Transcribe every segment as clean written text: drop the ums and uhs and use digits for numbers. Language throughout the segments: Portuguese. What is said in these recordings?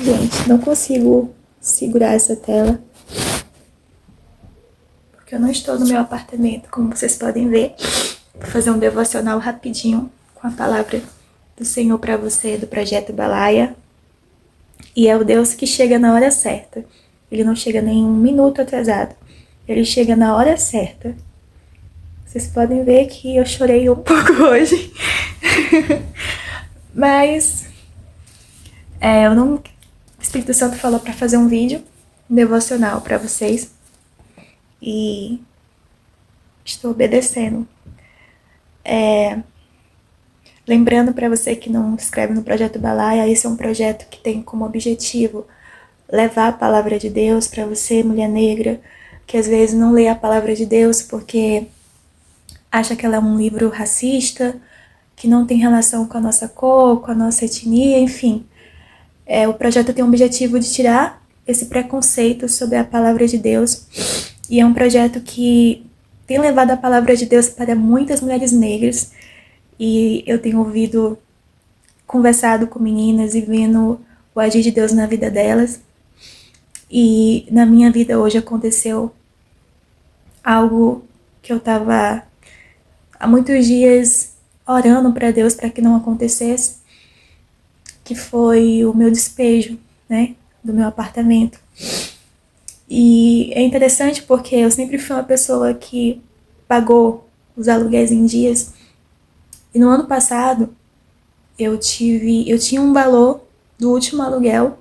Gente, não consigo segurar essa tela, porque eu não estou no meu apartamento, como vocês podem ver. Vou fazer um devocional rapidinho com a palavra do Senhor para você, do Projeto Balaia. E é o Deus que chega na hora certa. Ele não chega nem um minuto atrasado. Ele chega na hora certa. Vocês podem ver que eu chorei um pouco hoje. Mas eu não... o Espírito Santo falou para fazer um vídeo devocional para vocês. E estou obedecendo. Lembrando para você que não se inscreve no Projeto Balaia, esse é um projeto que tem como objetivo levar a palavra de Deus para você, mulher negra, que às vezes não lê a palavra de Deus porque acha que ela é um livro racista, que não tem relação com a nossa cor, com a nossa etnia, enfim. O projeto tem o objetivo de tirar esse preconceito sobre a palavra de Deus, e é um projeto que tem levado a palavra de Deus para muitas mulheres negras, e eu tenho conversado com meninas e vendo o agir de Deus na vida delas. E na minha vida hoje aconteceu algo que eu estava há muitos dias orando para Deus para que não acontecesse, que foi o meu despejo, né, do meu apartamento. E é interessante porque eu sempre fui uma pessoa que pagou os aluguéis em dias. E no ano passado eu tinha um valor do último aluguel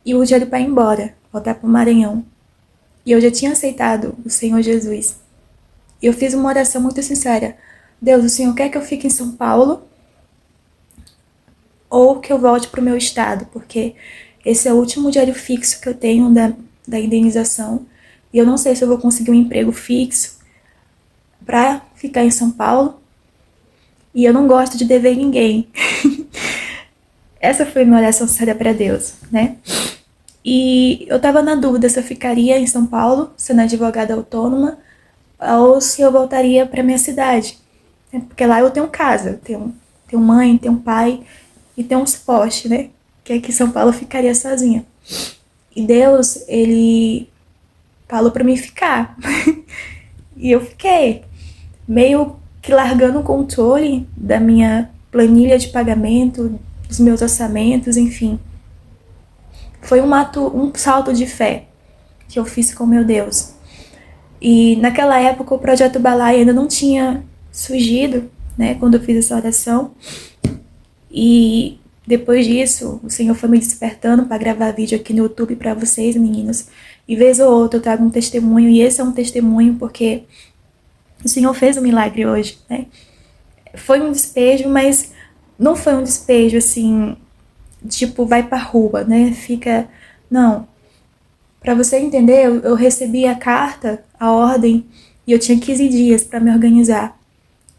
e o dinheiro para ir embora, voltar para o Maranhão. E eu já tinha aceitado o Senhor Jesus. E eu fiz uma oração muito sincera. Deus, o Senhor quer que eu fique em São Paulo ou que eu volte para o meu estado? Porque esse é o último dinheiro fixo que eu tenho da indenização. E eu não sei se eu vou conseguir um emprego fixo para ficar em São Paulo. E eu não gosto de dever ninguém. Essa foi minha oração sincera para Deus, né? E eu tava na dúvida se eu ficaria em São Paulo, sendo advogada autônoma, ou se eu voltaria para minha cidade. Porque lá eu tenho casa, tenho mãe, tenho pai e tenho um suporte, né? Que aqui em São Paulo eu ficaria sozinha. E Deus, ele falou para mim ficar. E eu fiquei, meio que largando o controle da minha planilha de pagamento, dos meus orçamentos, enfim. Foi um salto de fé que eu fiz com meu Deus. E naquela época o Projeto Balaia ainda não tinha surgido, né, quando eu fiz essa oração. E depois disso, o Senhor foi me despertando para gravar vídeo aqui no YouTube para vocês, meninas. E vez ou outra eu trago um testemunho, e esse é um testemunho porque o Senhor fez um milagre hoje, né? Foi um despejo, mas não foi um despejo assim, tipo, vai pra rua, né? Fica... Não. Pra você entender, eu recebi a carta, a ordem, e eu tinha 15 dias pra me organizar.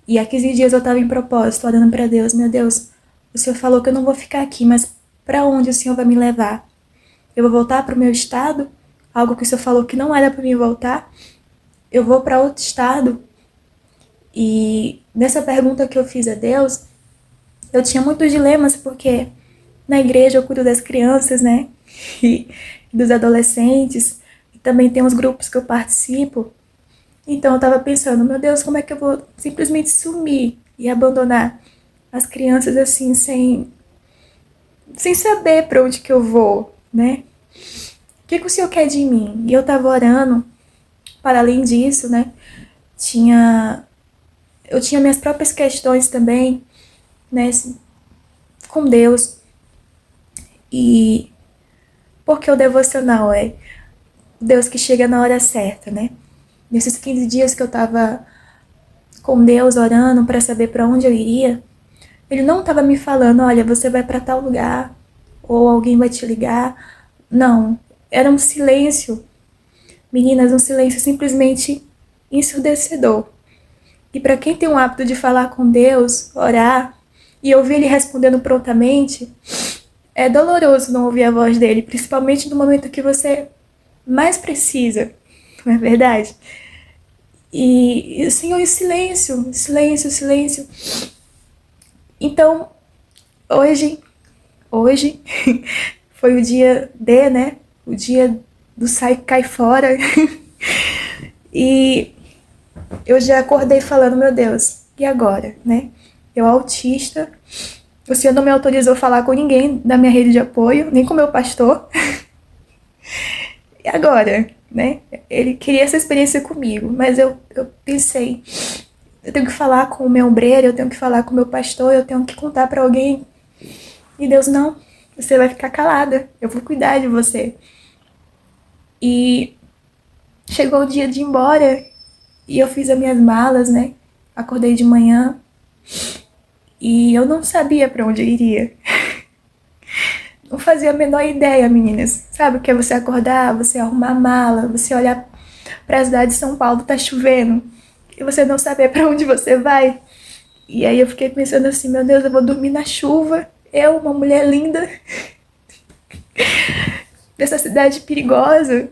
E há 15 dias eu tava em propósito, orando pra Deus. Meu Deus, o Senhor falou que eu não vou ficar aqui, mas pra onde o Senhor vai me levar? Eu vou voltar pro meu estado? Algo que o Senhor falou que não era pra mim voltar? Eu vou pra outro estado? E nessa pergunta que eu fiz a Deus, eu tinha muitos dilemas, porque na igreja eu cuido das crianças, né? E dos adolescentes. E também tem uns grupos que eu participo. Então eu tava pensando, meu Deus, como é que eu vou simplesmente sumir e abandonar as crianças assim, sem saber pra onde que eu vou, né? O que o Senhor quer de mim? E eu tava orando, para além disso, né? Eu tinha minhas próprias questões também, né? Com Deus. E porque o devocional é Deus que chega na hora certa, né? Nesses 15 dias que eu tava com Deus orando para saber para onde eu iria, Ele não tava me falando, olha, você vai para tal lugar, ou alguém vai te ligar. Não, era um silêncio, meninas, um silêncio simplesmente ensurdecedor. E para quem tem o hábito de falar com Deus, orar, e ouvir Ele respondendo prontamente, é doloroso não ouvir a voz dele, principalmente no momento que você mais precisa, não é verdade? E o Senhor em silêncio, silêncio, silêncio. Então, hoje foi o dia D, né? O dia do sai cai fora. E eu já acordei falando, meu Deus, e agora, né? Eu autista, o Senhor não me autorizou a falar com ninguém da minha rede de apoio, nem com meu pastor. E agora, né? Ele queria essa experiência comigo, mas eu pensei, eu tenho que falar com o meu obreiro, eu tenho que falar com o meu pastor, eu tenho que contar pra alguém. E Deus, não, você vai ficar calada, eu vou cuidar de você. E chegou o dia de ir embora, e eu fiz as minhas malas, né? Acordei de manhã, e eu não sabia pra onde eu iria. Não fazia a menor ideia, meninas. Sabe o que é você acordar, você arrumar a mala, você olhar pra cidade de São Paulo, tá chovendo, e você não saber pra onde você vai? E aí eu fiquei pensando assim, meu Deus, eu vou dormir na chuva, eu, uma mulher linda, nessa cidade perigosa,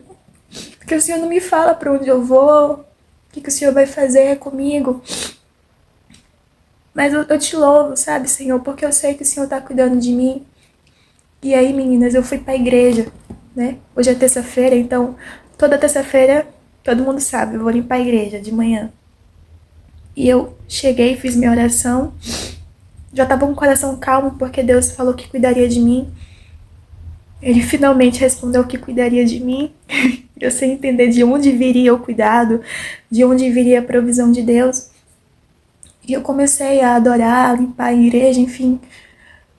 porque o Senhor não me fala pra onde eu vou, o que o Senhor vai fazer comigo. Mas eu te louvo, sabe, Senhor, porque eu sei que o Senhor tá cuidando de mim. E aí, meninas, eu fui pra igreja, né? Hoje é terça-feira, então toda terça-feira, todo mundo sabe, eu vou limpar a igreja de manhã. E eu cheguei, fiz minha oração, já tava com o coração calmo, porque Deus falou que cuidaria de mim. Ele finalmente respondeu que cuidaria de mim. Eu sei entender de onde viria o cuidado, de onde viria a provisão de Deus. E eu comecei a adorar, a limpar a igreja, enfim.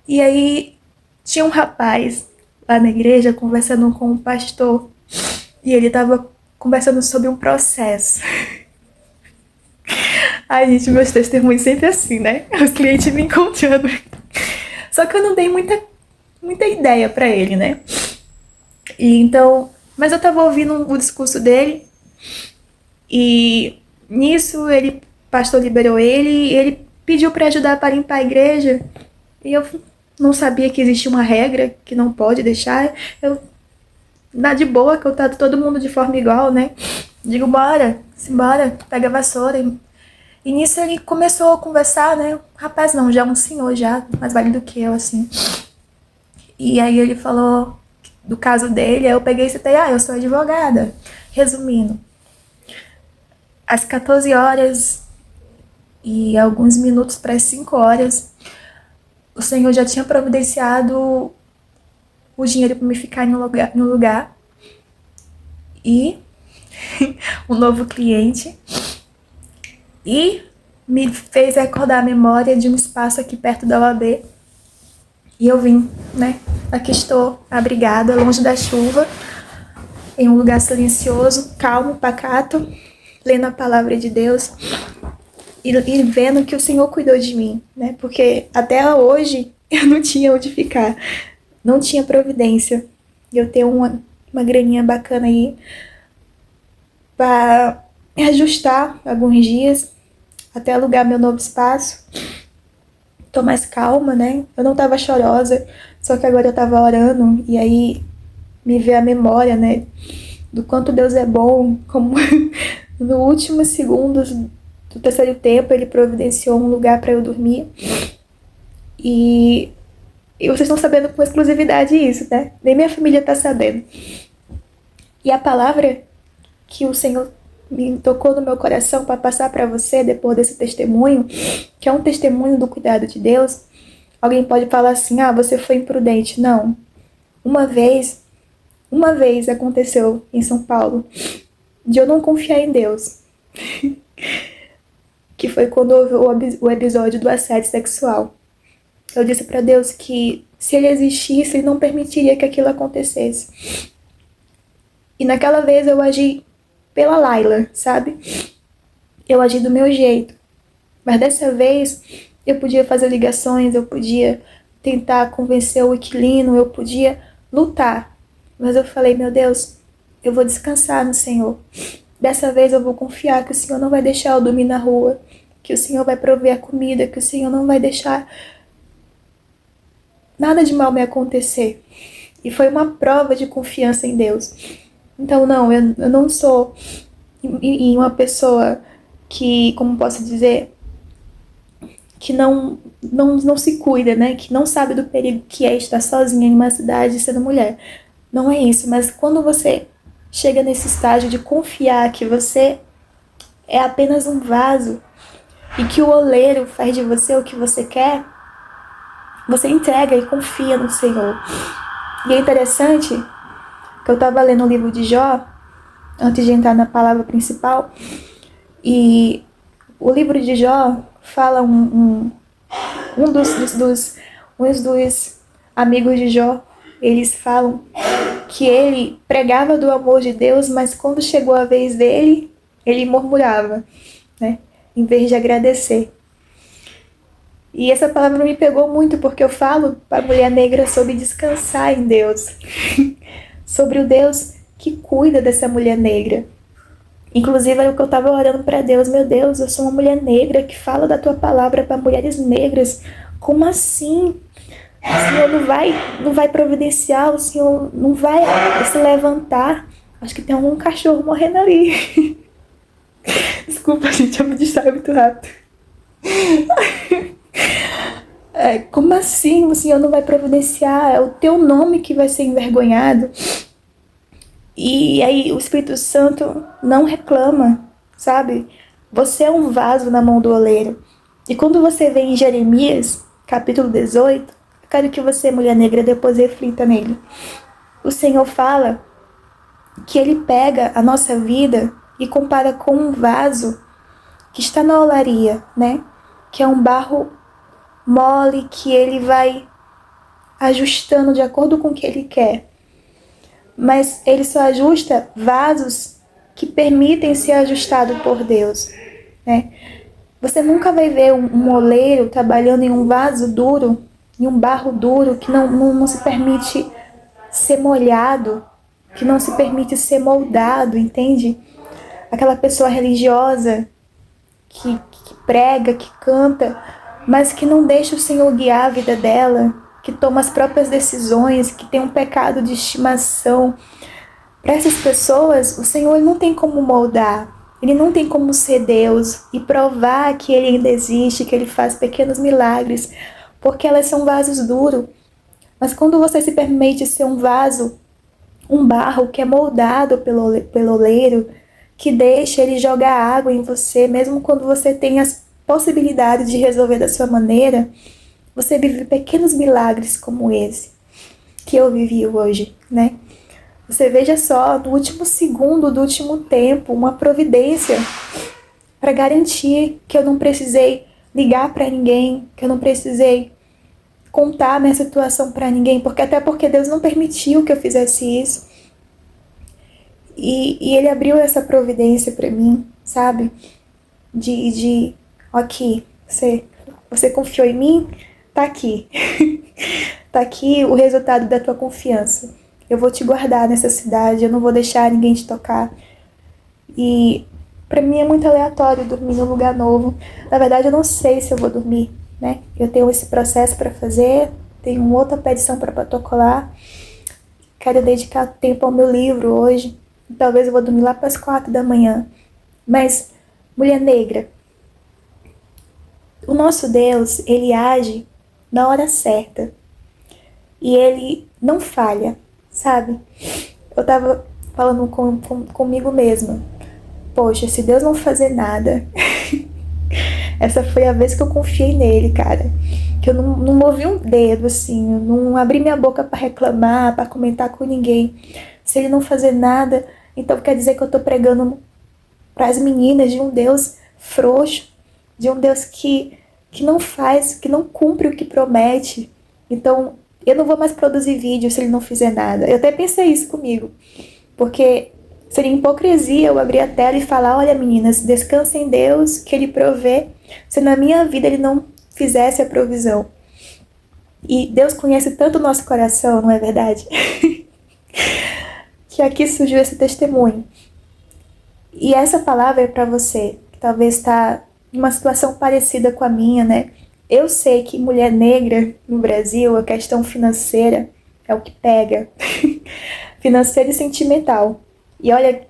E aí tinha um rapaz lá na igreja conversando com o pastor. E ele tava conversando sobre um processo. Ai, gente, meus testemunhos sempre assim, né? Os clientes me encontrando. Só que eu não dei muita ideia pra ele, né? E então, mas eu tava ouvindo o discurso dele e nisso o pastor liberou ele e ele pediu pra ajudar para limpar a igreja. E eu não sabia que existia uma regra que não pode deixar. Eu, na de boa, que eu tava todo mundo de forma igual, né? Digo, bora, simbora, pega a vassoura. E nisso ele começou a conversar, né? Rapaz, não, já é um senhor, já, mais velho do que eu, assim. E aí ele falou do caso dele, aí eu peguei e citei, eu sou advogada. Resumindo, às 14 horas e alguns minutos para as 5 horas, o Senhor já tinha providenciado o dinheiro para me ficar no lugar. E um novo cliente. E me fez recordar a memória de um espaço aqui perto da OAB. E eu vim, né? Aqui estou, abrigada, longe da chuva, em um lugar silencioso, calmo, pacato, lendo a palavra de Deus e vendo que o Senhor cuidou de mim, né? Porque até hoje eu não tinha onde ficar, não tinha providência. E eu tenho uma graninha bacana aí para ajustar alguns dias até alugar meu novo espaço. Tô mais calma, né? Eu não tava chorosa, só que agora eu tava orando e aí me veio a memória, né? Do quanto Deus é bom, como no último segundo do terceiro tempo ele providenciou um lugar para eu dormir. E vocês estão sabendo com exclusividade isso, né? Nem minha família tá sabendo. E a palavra que o Senhor me tocou no meu coração para passar para você depois desse testemunho, que é um testemunho do cuidado de Deus. Alguém pode falar assim, você foi imprudente. Não. Uma vez aconteceu em São Paulo de eu não confiar em Deus. Que foi quando houve o episódio do assédio sexual. Eu disse para Deus que se ele existisse, ele não permitiria que aquilo acontecesse. E naquela vez eu agi pela Laila, sabe? Eu agi do meu jeito. Mas dessa vez eu podia fazer ligações, eu podia tentar convencer o inquilino, eu podia lutar. Mas eu falei, meu Deus, eu vou descansar no Senhor. Dessa vez eu vou confiar que o Senhor não vai deixar eu dormir na rua, que o Senhor vai prover a comida, que o Senhor não vai deixar nada de mal me acontecer. E foi uma prova de confiança em Deus. Então, não, eu não sou uma pessoa que, como posso dizer, que não se cuida, né? Que não sabe do perigo que é estar sozinha em uma cidade sendo mulher. Não é isso, mas quando você chega nesse estágio de confiar que você é apenas um vaso e que o oleiro faz de você o que você quer, você entrega e confia no Senhor. E é interessante que eu estava lendo o livro de Jó, antes de entrar na palavra principal, e o livro de Jó fala um dos amigos de Jó, eles falam que ele pregava do amor de Deus, mas quando chegou a vez dele, ele murmurava, né? Em vez de agradecer. E essa palavra me pegou muito, porque eu falo para a mulher negra sobre descansar em Deus. Sobre o Deus que cuida dessa mulher negra. Inclusive, era o que eu estava orando para Deus. Meu Deus, eu sou uma mulher negra que fala da tua palavra para mulheres negras. Como assim? O Senhor não vai providenciar, o Senhor não vai se levantar. Acho que tem algum cachorro morrendo ali. Desculpa, gente, eu me distraio muito rápido. Como assim o Senhor não vai providenciar? É o teu nome que vai ser envergonhado. E aí o Espírito Santo não reclama, sabe? Você é um vaso na mão do oleiro. E quando você vê em Jeremias, capítulo 18, eu quero que você, mulher negra, depois reflita nele. O Senhor fala que Ele pega a nossa vida e compara com um vaso que está na olaria, né? Que é um barro mole que Ele vai ajustando de acordo com o que Ele quer. Mas Ele só ajusta vasos que permitem ser ajustados por Deus, né? Você nunca vai ver um oleiro trabalhando em um vaso duro, em um barro duro, que não se permite ser molhado, que não se permite ser moldado, entende? Aquela pessoa religiosa que prega, que canta, mas que não deixa o Senhor guiar a vida dela, que toma as próprias decisões, que tem um pecado de estimação. Para essas pessoas, o Senhor ele não tem como moldar. Ele não tem como ser Deus e provar que Ele ainda existe, que Ele faz pequenos milagres, porque elas são vasos duros. Mas quando você se permite ser um vaso, um barro que é moldado pelo oleiro, que deixa Ele jogar água em você, mesmo quando você tem as possibilidades de resolver da sua maneira, você vive pequenos milagres como esse que eu vivi hoje, né? Você veja só, no último segundo do último tempo, uma providência para garantir que eu não precisei ligar para ninguém, que eu não precisei contar a minha situação para ninguém, até porque Deus não permitiu que eu fizesse isso. E Ele abriu essa providência para mim, sabe? Ok, você confiou em mim? Tá aqui. Tá aqui o resultado da tua confiança. Eu vou te guardar nessa cidade, eu não vou deixar ninguém te tocar. E pra mim é muito aleatório dormir num lugar novo. Na verdade, eu não sei se eu vou dormir, né? Eu tenho esse processo pra fazer, tenho uma outra petição pra protocolar. Quero dedicar tempo ao meu livro hoje. Talvez eu vou dormir lá pras 4 da manhã. Mas, mulher negra, o nosso Deus, Ele age na hora certa. E Ele não falha. Sabe? Eu tava falando comigo mesma. Poxa, se Deus não fazer nada... Essa foi a vez que eu confiei nele, cara. Que eu não movi um dedo, assim. Eu não abri minha boca pra reclamar, pra comentar com ninguém. Se Ele não fazer nada, então quer dizer que eu tô pregando pras meninas de um Deus frouxo. De um Deus que não faz, que não cumpre o que promete. Então... eu não vou mais produzir vídeo se Ele não fizer nada. Eu até pensei isso comigo. Porque seria hipocrisia eu abrir a tela e falar, olha meninas, descansem em Deus, que Ele provê, se na minha vida Ele não fizesse a provisão. E Deus conhece tanto o nosso coração, não é verdade? Que aqui surgiu esse testemunho. E essa palavra é para você, que talvez está em uma situação parecida com a minha, né? Eu sei que mulher negra no Brasil, a questão financeira é o que pega. Financeira e sentimental. E olha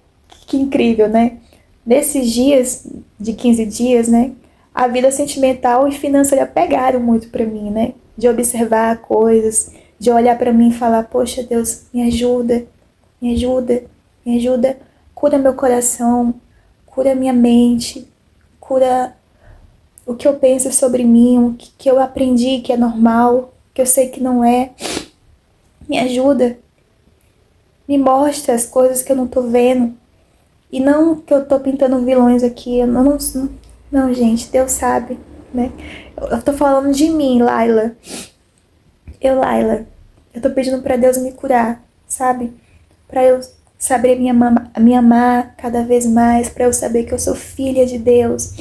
que incrível, né? Nesses dias, de 15 dias, né? a vida sentimental e financeira pegaram muito pra mim, né? De observar coisas, de olhar pra mim e falar, poxa, Deus, me ajuda, me ajuda, me ajuda. Cura meu coração, cura minha mente, cura o que eu penso sobre mim, o que eu aprendi que é normal, que eu sei que não é. Me ajuda, me mostra as coisas que eu não tô vendo. E não que eu tô pintando vilões aqui, eu não, gente, Deus sabe, né? Eu tô falando de mim, Laila. Laila, eu tô pedindo pra Deus me curar, sabe? Pra eu saber me amar cada vez mais, pra eu saber que eu sou filha de Deus,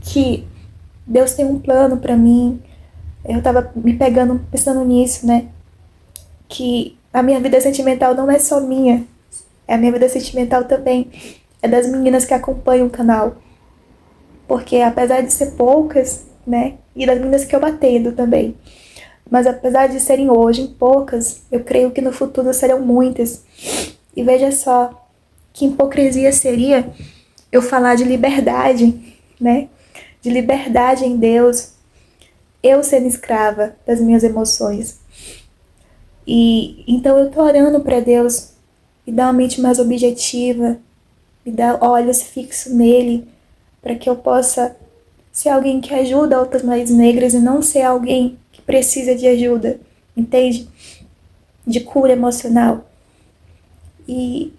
que Deus tem um plano pra mim. Eu tava me pegando, pensando nisso, né? Que a minha vida sentimental não é só minha, a minha vida sentimental também é das meninas que acompanham o canal. Porque apesar de ser poucas, né? E das meninas que eu atendo também. Mas apesar de serem hoje poucas, eu creio que no futuro serão muitas. E veja só, que hipocrisia seria eu falar de liberdade, né? De liberdade em Deus, eu sendo escrava das minhas emoções. E então eu tô orando para Deus me dar uma mente mais objetiva, me dar olhos fixos nele, para que eu possa ser alguém que ajuda outras mulheres negras e não ser alguém que precisa de ajuda, entende? De cura emocional. E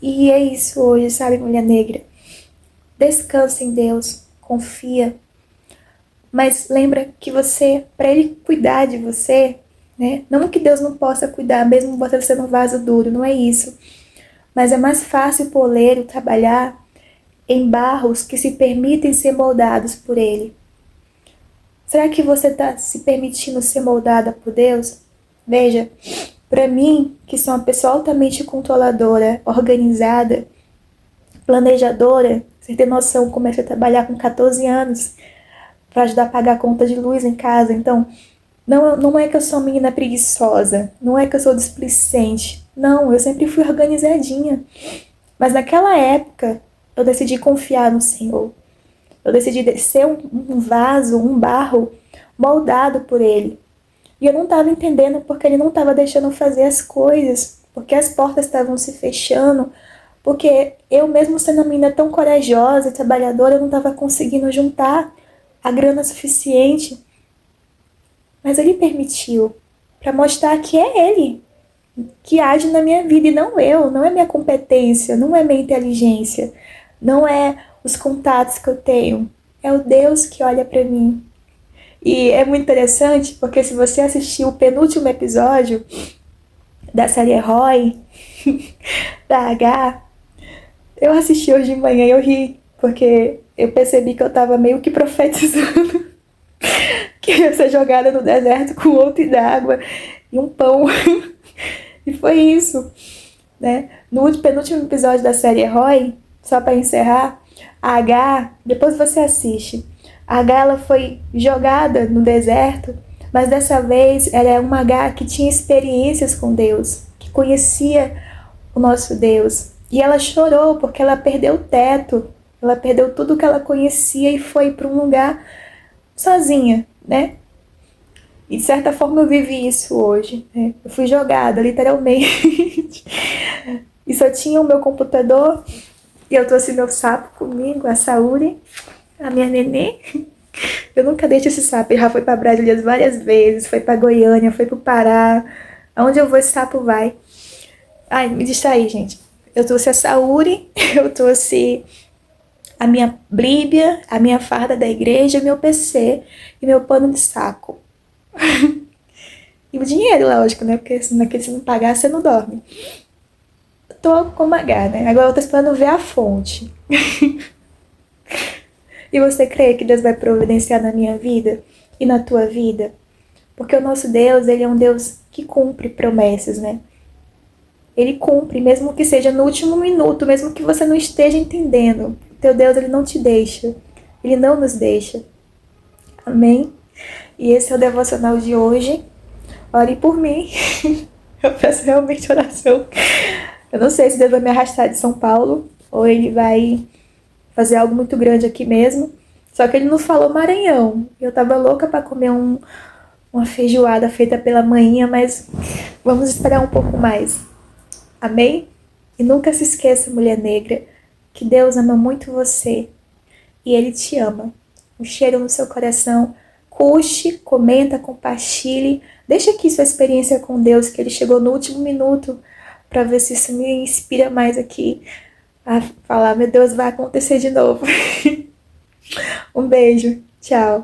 é isso hoje, sabe, mulher negra? Descansa em Deus, confia. Mas lembra que você, para Ele cuidar de você, né? Não que Deus não possa cuidar, mesmo você sendo um vaso duro, não é isso. Mas é mais fácil pro oleiro trabalhar em barros que se permitem ser moldados por Ele. Será que você está se permitindo ser moldada por Deus? Veja, para mim, que sou uma pessoa altamente controladora, organizada, planejadora, você tem noção, comecei a trabalhar com 14 anos para ajudar a pagar a conta de luz em casa. Então, não é que eu sou uma menina preguiçosa, não é que eu sou displicente. Não, eu sempre fui organizadinha. Mas naquela época, eu decidi confiar no Senhor. Eu decidi ser um vaso, um barro moldado por Ele. E eu não estava entendendo porque Ele não estava deixando eu fazer as coisas, porque as portas estavam se fechando, porque eu mesmo sendo uma menina tão corajosa e trabalhadora, eu não estava conseguindo juntar a grana suficiente. Mas Ele permitiu, para mostrar que é Ele que age na minha vida e não eu, não é minha competência, não é minha inteligência, não é os contatos que eu tenho, é o Deus que olha para mim. E é muito interessante porque se você assistiu o penúltimo episódio da série Roy, da H, eu assisti hoje de manhã e eu ri, porque eu percebi que eu tava meio que profetizando que ia ser jogada no deserto com um outro d'água e um pão. E foi isso, né? No penúltimo episódio da série Roy, só para encerrar, a H, depois você assiste, a H ela foi jogada no deserto, mas dessa vez ela é uma H que tinha experiências com Deus, que conhecia o nosso Deus. E ela chorou porque ela perdeu o teto, ela perdeu tudo que ela conhecia e foi para um lugar sozinha, né? E de certa forma eu vivi isso hoje, né? Eu fui jogada, literalmente. E só tinha o meu computador e eu trouxe meu sapo comigo, a Saúde, a minha nenê. Eu nunca deixo esse sapo, ele já foi para Brasília várias vezes, foi para Goiânia, foi para o Pará. Aonde eu vou, esse sapo vai. Ai, me distraí, gente. Eu trouxe a Saúde, eu trouxe a minha Bíblia, a minha farda da igreja, meu PC e meu pano de saco. E o dinheiro, lógico, né? Porque se não pagar, você não dorme. Tô com H, né? Agora eu tô esperando ver a fonte. E você crê que Deus vai providenciar na minha vida e na tua vida? Porque o nosso Deus, ele é um Deus que cumpre promessas, né? Ele cumpre, mesmo que seja no último minuto, mesmo que você não esteja entendendo. O teu Deus, ele não te deixa. Ele não nos deixa. Amém? E esse é o devocional de hoje. Ore por mim. Eu peço realmente oração. Eu não sei se Deus vai me arrastar de São Paulo ou ele vai fazer algo muito grande aqui mesmo. Só que ele não falou Maranhão. Eu tava louca pra comer uma feijoada feita pela manhinha, mas vamos esperar um pouco mais. Amém? E nunca se esqueça, mulher negra, que Deus ama muito você e Ele te ama. Um cheiro no seu coração. Curte, comenta, compartilhe. Deixa aqui sua experiência com Deus, que Ele chegou no último minuto, para ver se isso me inspira mais aqui a falar, meu Deus, vai acontecer de novo. Um beijo. Tchau.